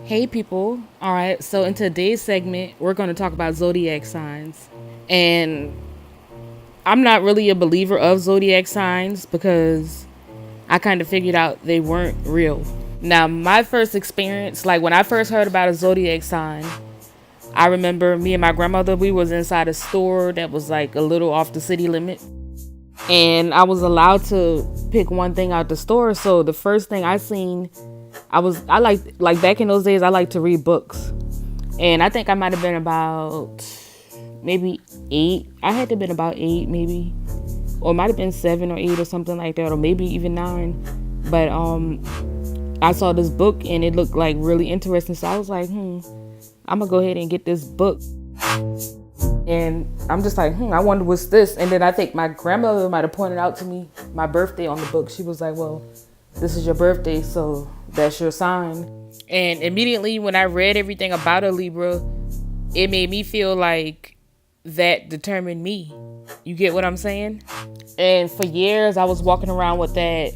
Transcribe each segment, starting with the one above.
Hey people. All right, so in today's segment, we're going to talk about zodiac signs. And I'm not really a believer of zodiac signs because I kind of figured out they weren't real. Now, my first experience, like when I first heard about a zodiac sign, I remember me and my grandmother, we was inside a store that was like a little off the city limit. And I was allowed to pick one thing out the store. So the first thing I seen, I like back in those days I like to read books. And I think I might have been about maybe 8. I had to have been about 8 maybe. Or it might have been 7 or 8 or something like that, or maybe even 9. But I saw this book and it looked like really interesting. So I was like, I'm gonna go ahead and get this book. And I'm just like, I wonder what's this. And then I think my grandmother might have pointed out to me my birthday on the book. She was like, well, this is your birthday, so that's your sign. And immediately when I read everything about a Libra, it made me feel like that determined me. You get what I'm saying? And for years I was walking around with that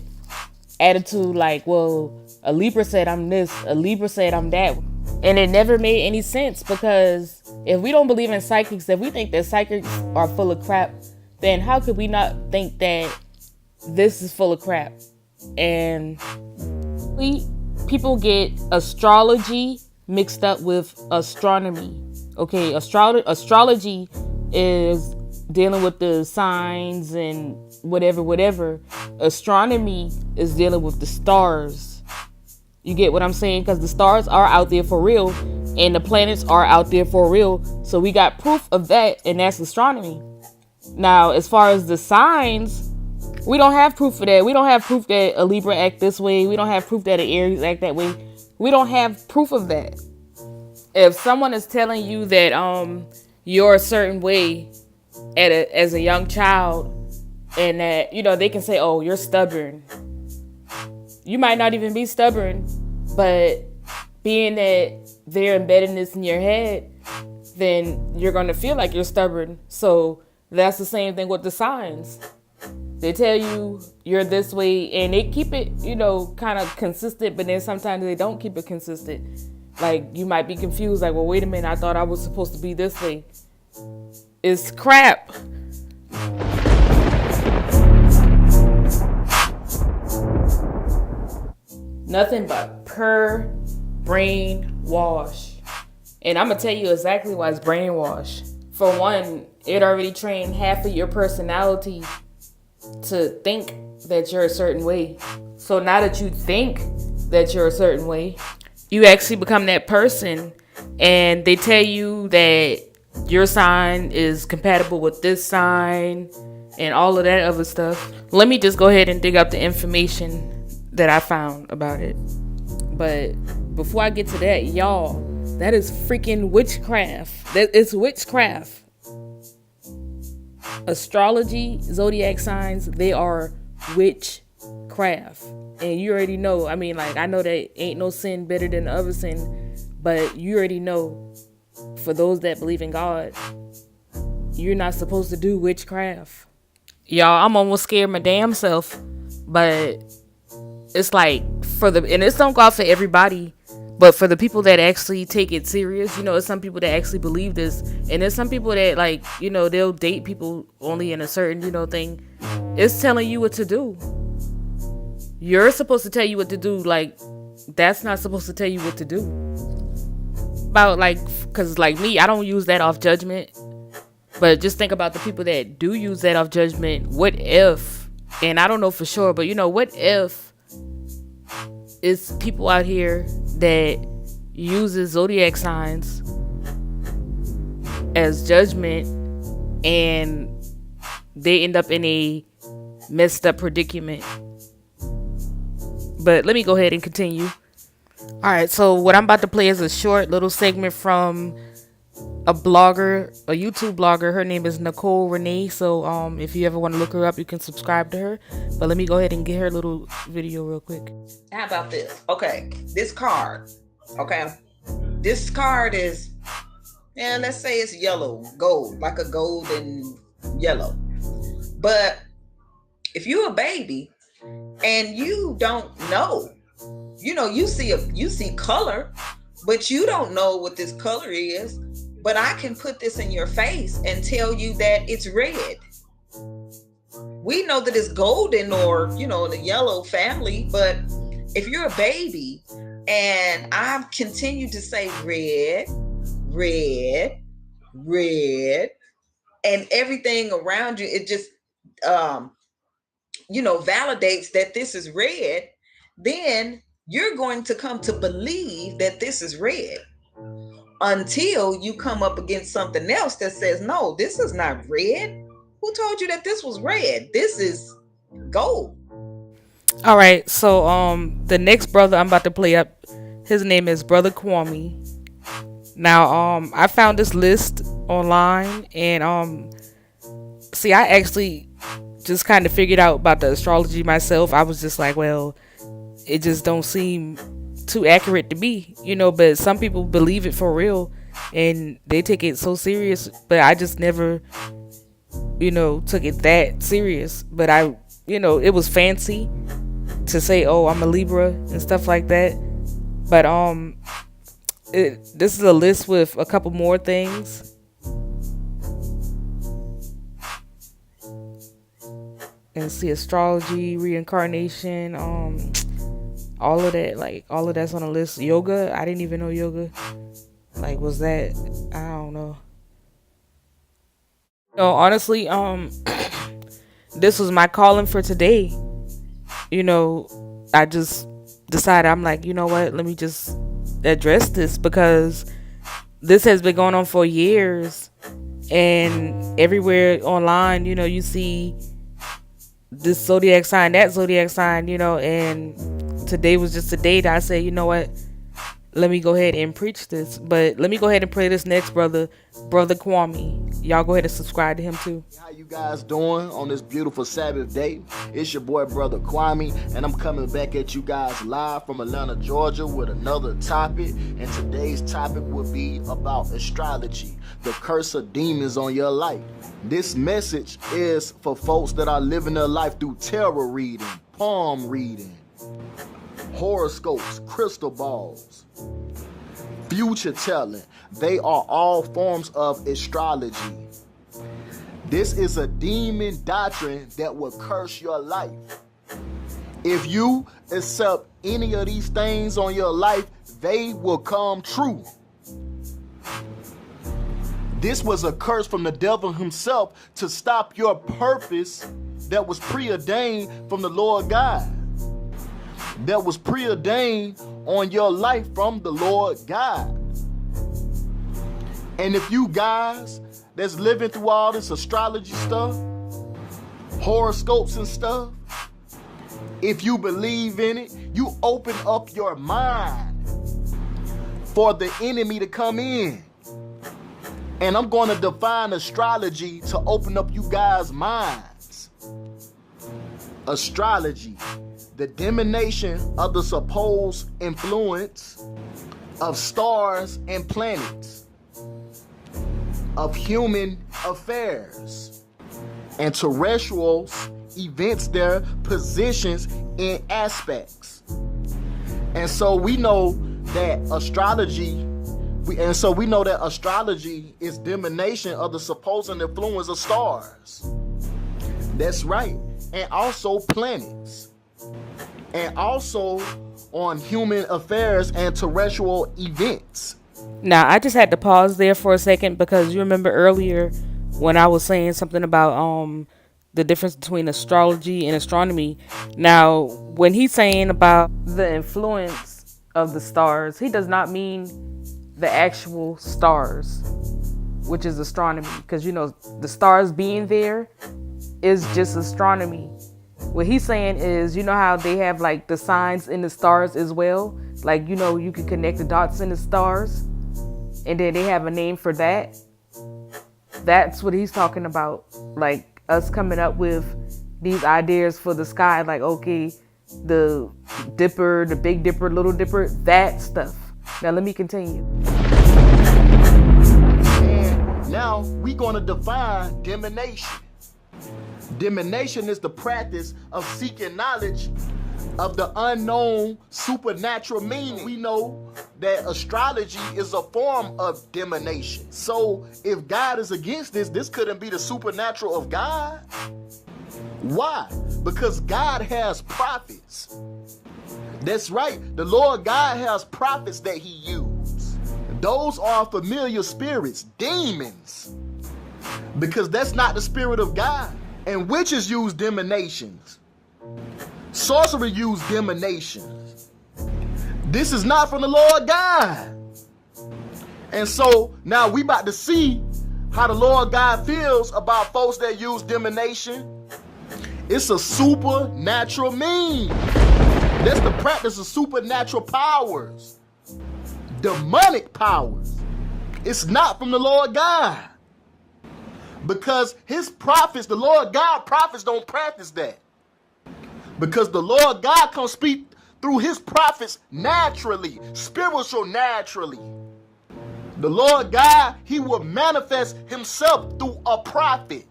attitude like, well, a Libra said I'm this, a Libra said I'm that. And it never made any sense because if we don't believe in psychics, if we think that psychics are full of crap, then how could we not think that this is full of crap? And people get astrology mixed up with astronomy. Okay, astrology is dealing with the signs and whatever. Astronomy is dealing with the stars. You get what I'm saying? Because the stars are out there for real and the planets are out there for real. So we got proof of that, and that's astronomy. Now, as far as the signs, we don't have proof of that. We don't have proof that a Libra act this way. We don't have proof that an Aries act that way. We don't have proof of that. If someone is telling you that you're a certain way as a young child, and that they can say, oh, you're stubborn. You might not even be stubborn, but being that they're embedding this in your head, then you're going to feel like you're stubborn. So that's the same thing with the signs. They tell you you're this way and they keep it, kind of consistent, but then sometimes they don't keep it consistent. Like you might be confused, like, well, wait a minute, I thought I was supposed to be this way. It's crap. Nothing but pure brainwash. And I'm going to tell you exactly why it's brainwash. For one, it already trained half of your personality to think that you're a certain way. So now that you think that you're a certain way, you actually become that person. And they tell you that your sign is compatible with this sign and all of that other stuff. Let me just go ahead and dig up the information that I found about it. But before I get to that, y'all, that is freaking witchcraft. It's witchcraft. Astrology, zodiac signs, they are witchcraft. And you already know, I know that ain't no sin better than the other sin, but you already know, for those that believe in God, you're not supposed to do witchcraft. Y'all, I'm almost scared my damn self, but it's like and it's don't go out for everybody, but for the people that actually take it serious, it's some people that actually believe this, and there's some people that they'll date people only in a certain thing. It's telling you what to do. You're supposed to tell you what to do. Like, that's not supposed to tell you what to do. About because me, I don't use that off judgment, but just think about the people that do use that off judgment. What if, and I don't know for sure, but what if it's people out here that uses zodiac signs as judgment and they end up in a messed up predicament. But let me go ahead and continue. All right, so what I'm about to play is a short little segment from a YouTube blogger. Her name is Nicole Renee. So if you ever want to look her up, you can subscribe to her. But let me go ahead and get her little video real quick. How about this? Okay, this card. Okay, this card is, let's say it's yellow, gold, like a gold and yellow. But if you're a baby and you don't know, you see color, but you don't know what this color is. But I can put this in your face and tell you that it's red. We know that it's golden or, the yellow family, but if you're a baby and I've continued to say red, red, red, and everything around you, it just, validates that this is red, then you're going to come to believe that this is red until you come up against something else that says, no, this is not red. Who told you that this was red? This is gold. All right, so the next brother I'm about to play up, his name is Brother Kwame. Now I found this list online, and see, I actually just kind of figured out about the astrology myself. I was just like, well, it just don't seem too accurate to me, but some people believe it for real and they take it so serious, but I just never took it that serious. But it was fancy to say, oh, I'm a Libra and stuff like that. But this is a list with a couple more things. And see, astrology, reincarnation, all of that, like all of that's on the list. Yoga, I didn't even know yoga. Like, was that? I don't know. No, honestly, this was my calling for today. I just decided, I'm like, you know what? Let me just address this, because this has been going on for years, and everywhere online, you see this zodiac sign, that zodiac sign, and today was just a day that I said, you know what? Let me go ahead and preach this. But let me go ahead and play this next brother Kwame. Y'all go ahead and subscribe to him too. How you guys doing on this beautiful Sabbath day? It's your boy Brother Kwame, and I'm coming back at you guys live from Atlanta, Georgia with another topic. And today's topic will be about astrology, the curse of demons on your life. This message is for folks that are living their life through tarot reading, palm reading, horoscopes, crystal balls, future telling. They are all forms of astrology. This is a demon doctrine that will curse your life. If you accept any of these things on your life, they will come true. This was a curse from the devil himself to stop your purpose that was preordained from the Lord God. That was preordained on your life from the Lord God. And if you guys that's living through all this astrology stuff, horoscopes and stuff, if you believe in it, you open up your mind for the enemy to come in. And I'm going to define astrology to open up you guys' minds. Astrology, the divination of the supposed influence of stars and planets, of human affairs, and terrestrials, events, their positions and aspects. And so we know that astrology is divination of the supposed influence of stars. That's right. And also planets. And also on human affairs and terrestrial events. Now, I just had to pause there for a second, because you remember earlier when I was saying something about the difference between astrology and astronomy. Now, when he's saying about the influence of the stars, he does not mean the actual stars, which is astronomy, because the stars being there is just astronomy. What he's saying is, how they have like the signs in the stars as well, like you can connect the dots in the stars, and then they have a name for that. That's what he's talking about, like us coming up with these ideas for the sky, like, okay, the Dipper, the Big Dipper, Little Dipper, that stuff. Now let me continue. And now we're going to define divination. Divination is the practice of seeking knowledge of the unknown supernatural meaning. We know that astrology is a form of divination. So if God is against this, this couldn't be the supernatural of God. Why? Because God has prophets. That's right. The Lord God has prophets that he uses. Those are familiar spirits, demons. Because that's not the spirit of God. And witches use divinations. Sorcery use divinations. This is not from the Lord God. And so now we about to see how the Lord God feels about folks that use divination. It's a supernatural mean. That's the practice of supernatural powers. Demonic powers. It's not from the Lord God. Because his prophets, the Lord God prophets don't practice that. Because the Lord God can speak through his prophets naturally, spiritual naturally. The Lord God, he will manifest himself through a prophet.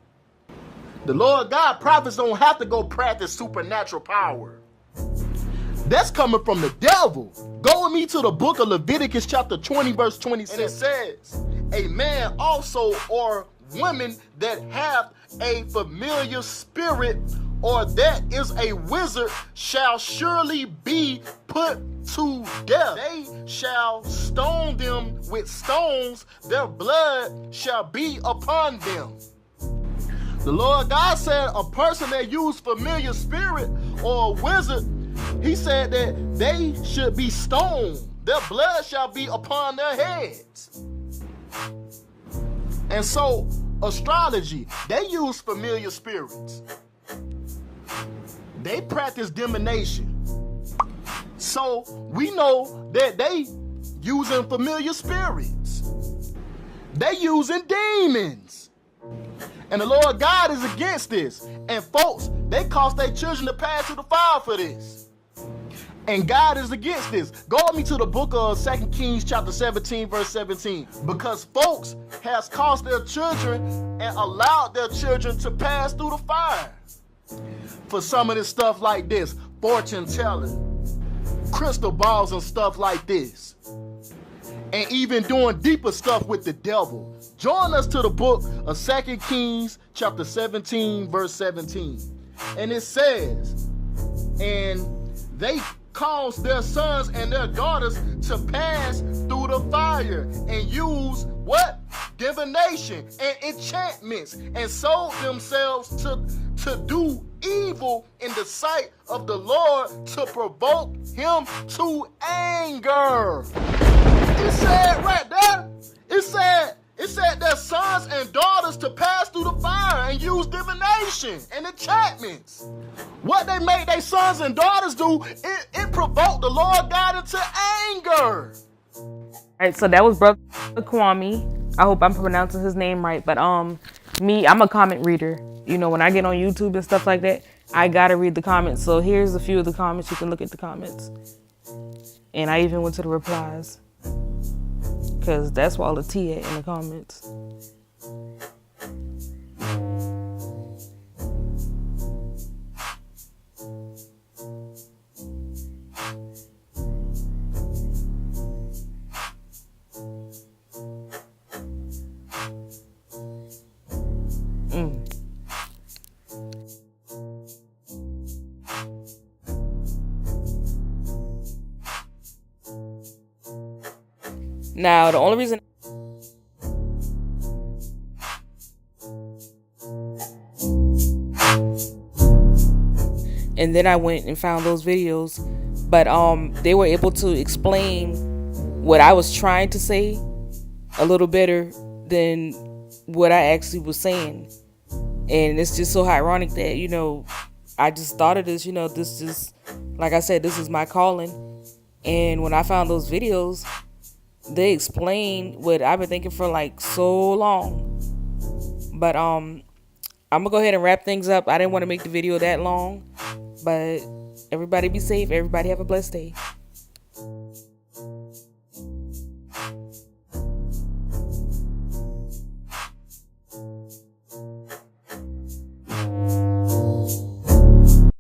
The Lord God prophets don't have to go practice supernatural power. That's coming from the devil. Go with me to the book of Leviticus chapter 20 verse 26. And it says, a man also or women that have a familiar spirit or that is a wizard shall surely be put to death. They shall stone them with stones, their blood shall be upon them. The Lord God said a person that used familiar spirit or a wizard, he said that they should be stoned. Their blood shall be upon their heads. And so, astrology, they use familiar spirits. They practice divination. So, we know that they using familiar spirits. They using demons. And the Lord God is against this. And folks, they cause their children to pass through the fire for this. And God is against this. Go with me to the book of 2 Kings chapter 17 verse 17. Because folks has caused their children and allowed their children to pass through the fire. For some of this stuff like this, fortune telling, crystal balls and stuff like this. And even doing deeper stuff with the devil. Join us to the book of 2 Kings chapter 17 verse 17. And it says, and they caused their sons and their daughters to pass through the fire and use what? Divination and enchantments, and sold themselves to do evil in the sight of the Lord to provoke him to anger. It said right there, it said their sons and daughters to pass through the fire and use divination and enchantments. What they made their sons and daughters do, it provoked the Lord God into anger. All right, so that was Brother Kwame. I hope I'm pronouncing his name right. But me, I'm a comment reader. You know, when I get on YouTube and stuff like that, I gotta read the comments. So here's a few of the comments. You can look at the comments. And I even went to the replies. Because that's where all the tea at in the comments. Now, the only reason and then I went and found those videos, but they were able to explain what I was trying to say a little better than what I actually was saying. And it's just so ironic that, you know, I just thought of this, you know, this is, like I said, this is my calling. And when I found those videos, they explain what I've been thinking for like so long. But I'm gonna go ahead and wrap things up. I didn't want to make the video that long, but everybody be safe. Everybody have a blessed day.